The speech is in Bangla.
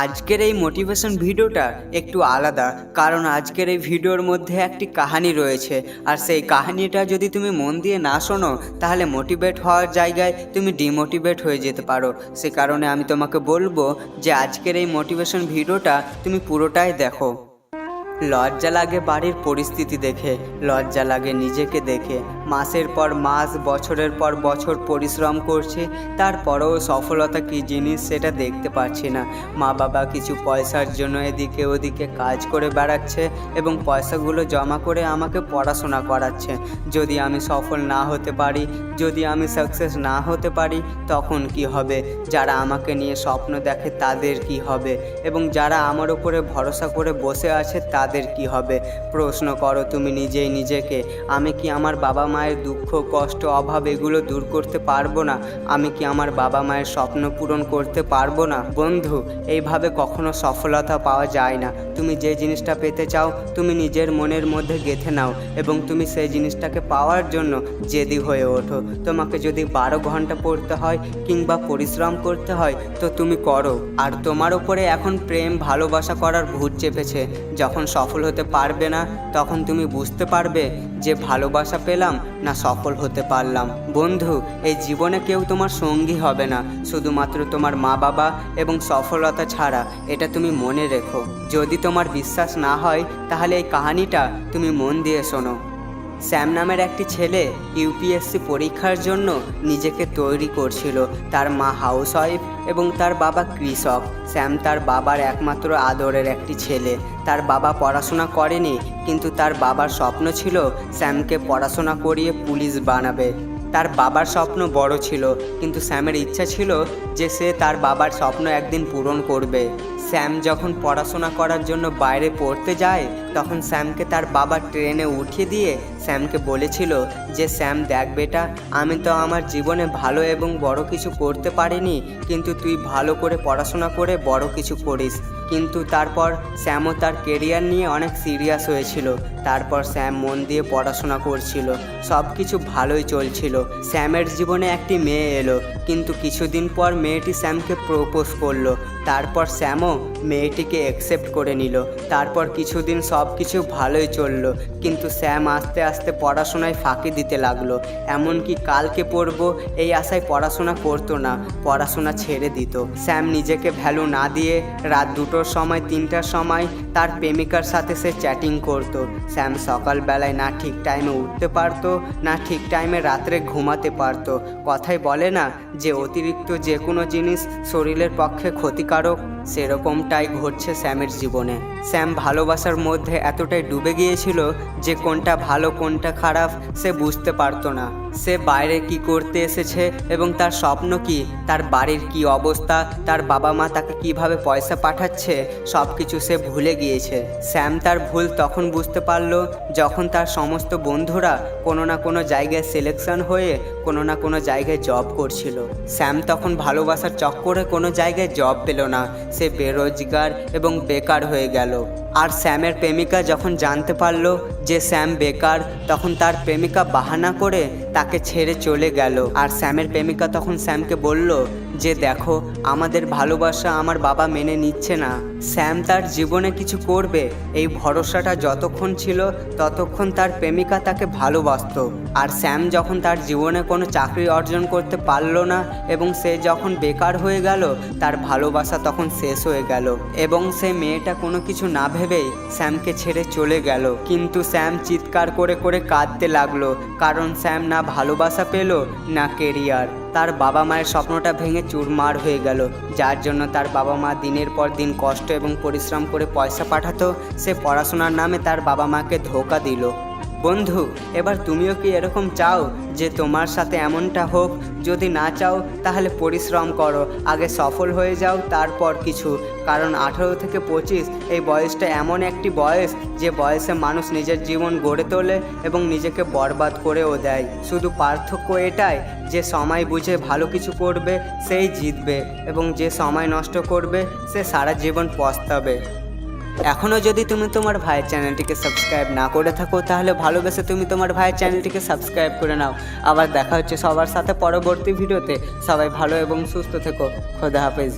আজকের এই মোটিভেশন ভিডিওটা একটু আলাদা, কারণ আজকের এই ভিডিওর মধ্যে একটি কাহিনী রয়েছে। আর সেই কাহিনীটা যদি তুমি মন দিয়ে না শোনো তাহলে মোটিভেট হওয়ার জায়গায় তুমি ডিমোটিভেট হয়ে যেতে পারো। সে কারণে আমি তোমাকে বলবো যে আজকের এই মোটিভেশন ভিডিওটা তুমি পুরোটাই দেখো। লজ্জা লাগে বাড়ির পরিস্থিতি দেখে, লজ্জা লাগে নিজেকে দেখে। মাসের পর মাস, বছরের পর বছর পরিশ্রম করছি, তারপরেও সফলতা কী জিনিস সেটা দেখতে পাচ্ছি না। মা বাবা কিছু পয়সার জন্য এদিকে ওদিকে কাজ করে বেড়াচ্ছে এবং পয়সাগুলো জমা করে আমাকে পড়াশোনা করাচ্ছে। যদি আমি সফল না হতে পারি, যদি আমি সাকসেস না হতে পারি, তখন কি হবে? যারা আমাকে নিয়ে স্বপ্ন দেখে তাদের কি হবে? এবং যারা আমার উপরে ভরসা করে বসে আছে তাদের কি হবে? প্রশ্ন করো তুমি নিজেই নিজেকে। আমি কি আমার বাবা মায়ের দুঃখ, কষ্ট, অভাব এগুলো দূর করতে পারবো না? আমি কি আমার বাবা মায়ের স্বপ্ন পূরণ করতে পারবো না? বন্ধু, এইভাবে কখনো সফলতা পাওয়া যায় না। তুমি যে জিনিসটা পেতে চাও তুমি নিজের মনের মধ্যে গেঁথে নাও এবং তুমি সেই জিনিসটাকে পাওয়ার জন্য জেদি হয়ে ওঠো। তোমাকে যদি 12 ঘন্টা পড়তে হয় কিংবা পরিশ্রম করতে হয় তো তুমি করো। আর তোমার উপরে এখন প্রেম ভালোবাসা করার ভূত চেপেছে। যখন সফল হতে পারবে না তখন তুমি বুঝতে পারবে যে ভালোবাসা পেলাম না সফল হতে পারলাম। বন্ধু, এই জীবনে কেউ তোমার সঙ্গী হবে না, শুধুমাত্র তোমার মা বাবা এবং সফলতা ছাড়া। এটা তুমি মনে রেখো। যদি তোমার বিশ্বাস না হয় তাহলে এই কাহিনীটা তুমি মন দিয়ে শোনো। স্যাম নামের একটি ছেলে ইউপিএসসি পরীক্ষার জন্য নিজেকে তৈরি করছিল। তার মা হাউসওয়াইফ এবং তার বাবা কৃষক। স্যাম তার বাবার একমাত্র আদরের একটি ছেলে। তার বাবা পড়াশোনা করেনি, কিন্তু তার বাবার স্বপ্ন ছিল স্যামকে পড়াশোনা করিয়ে পুলিশ বানাবে। তার বাবার স্বপ্ন বড় ছিল, কিন্তু স্যামের ইচ্ছা ছিল যে সে তার বাবার স্বপ্ন একদিন পূরণ করবে। স্যাম যখন পড়াশোনা করার জন্য বাইরে পড়তে যায় তখন স্যামকে তার বাবা ট্রেনে উঠিয়ে দিয়ে স্যামকে বলেছিল যে স্যাম দেখ বেটা, আমি তো আমার জীবনে ভালো এবং বড় কিছু করতে পারিনি, কিন্তু তুই ভালো করে পড়াশোনা করে বড় কিছু করিস। কিন্তু তারপর স্যামও তার কেরিয়ার নিয়ে অনেক সিরিয়াস হয়েছিল। তারপর স্যাম মন দিয়ে পড়াশোনা করছিল, সব কিছু ভালোই চলছিল। স্যামের জীবনে একটি মেয়ে এলো, কিন্তু কিছুদিন পর মেয়েটি স্যামকে প্রপোজ করলো। তারপর স্যামও মেয়েটিকে অ্যাকসেপ্ট করে নিল। তারপর কিছুদিন সব কিছু ভালোই চললো, কিন্তু স্যাম আস্তে আস্তে পড়াশোনায় ফাঁকি দিতে লাগলো। এমনকি কালকে পড়বো এই আশায় পড়াশোনা করতো না, পড়াশোনা ছেড়ে দিত। স্যাম নিজেকে ভ্যালু না দিয়ে রাত 2টোর সময় 3টার সময় তার প্রেমিকার সাথে সে চ্যাটিং করতো। স্যাম সকালবেলায় না ঠিক টাইমে উঠতে পারতো, না ঠিক টাইমে রাত্রে ঘুমাতে পারতো। কথাই বলে না যে অতিরিক্ত যে কোনো জিনিস শরীরের পক্ষে ক্ষতিকারক, সেরকমটাই ঘটছে স্যামের জীবনে। স্যাম ভালোবাসার মধ্যে এতটাই ডুবে গিয়েছিল যে কোনটা ভালো কোনটা খারাপ সে বুঝতে পারতো না। সে বাইরে কি করতে এসেছে এবং তার স্বপ্ন কি, তার বাড়ির কি অবস্থা, তার বাবা মা তাকে কিভাবে পয়সা পাঠাচ্ছে, সব কিছু সে ভুলে গিয়েছে। স্যাম তার ভুল তখন বুঝতে পারলো যখন তার সমস্ত বন্ধুরা কোনো না কোনো জায়গায় সিলেকশন হয়ে কোনো না কোনো জায়গায় জব করছিল। স্যাম তখন ভালোবাসার চক্করে কোনো জায়গায় জব পেল না, সে বেরোজগার এবং বেকার হয়ে গেল। আর স্যামের প্রেমিকা যখন জানতে পারলো যে স্যাম বেকার, তখন তার প্রেমিকা বাহানা করে তাকে ছেড়ে চলে গেল। আর স্যামের প্রেমিকা তখন স্যামকে বলল যে দেখো, আমাদের ভালোবাসা আমার বাবা মেনে নিচ্ছে না। স্যাম তার জীবনে কিছু করবে এই ভরসাটা যতক্ষণ ছিল ততক্ষণ তার প্রেমিকা তাকে ভালোবাসত। আর স্যাম যখন তার জীবনে কোনো চাকরি অর্জন করতে পারল না এবং সে যখন বেকার হয়ে গেল, তার ভালোবাসা তখন শেষ হয়ে গেল এবং সে মেয়েটা কোনো কিছু না ভেবেই স্যামকে ছেড়ে চলে গেল। কিন্তু স্যাম চিৎকার করে করে কাঁদতে লাগলো, কারণ স্যাম না ভালোবাসা পেল না কেরিয়ার। তার বাবা মায়ের স্বপ্নটা ভেঙে চুরমার হয়ে গেল, যার জন্য তার বাবা মা দিনের পর দিন কষ্ট এবং পরিশ্রম করে পয়সা পাঠাতো, সে পড়াশোনার নামে তার বাবা মাকে ধোঁকা দিল। বন্ধু, এবার তুমিও কি এরকম চাও যে তোমার সাথে এমনটা হোক? যদি না চাও তাহলে পরিশ্রম করো, আগে সফল হয়ে যাও তারপর কিছু। কারণ 18 থেকে 25 এই বয়সটা এমন একটি বয়স যে বয়সে মানুষ নিজের জীবন গড়ে তোলে এবং নিজেকে বরবাদ করেও দেয়। শুধু পার্থক্য এটাই যে সময় বুঝে ভালো কিছু করবে সেই জিতবে এবং যে সময় নষ্ট করবে সে সারা জীবন পস্তাবে। এখনও যদি তুমি তোমার ভাইয়ের চ্যানেলটিকে সাবস্ক্রাইব না করে থাকো তাহলে ভালোবেসে তুমি তোমার ভাইয়ের চ্যানেলটিকে সাবস্ক্রাইব করে নাও। আবার দেখা হচ্ছে সবার সাথে পরবর্তী ভিডিওতে। সবাই ভালো এবং সুস্থ থেকো। খোদা হাফেজ।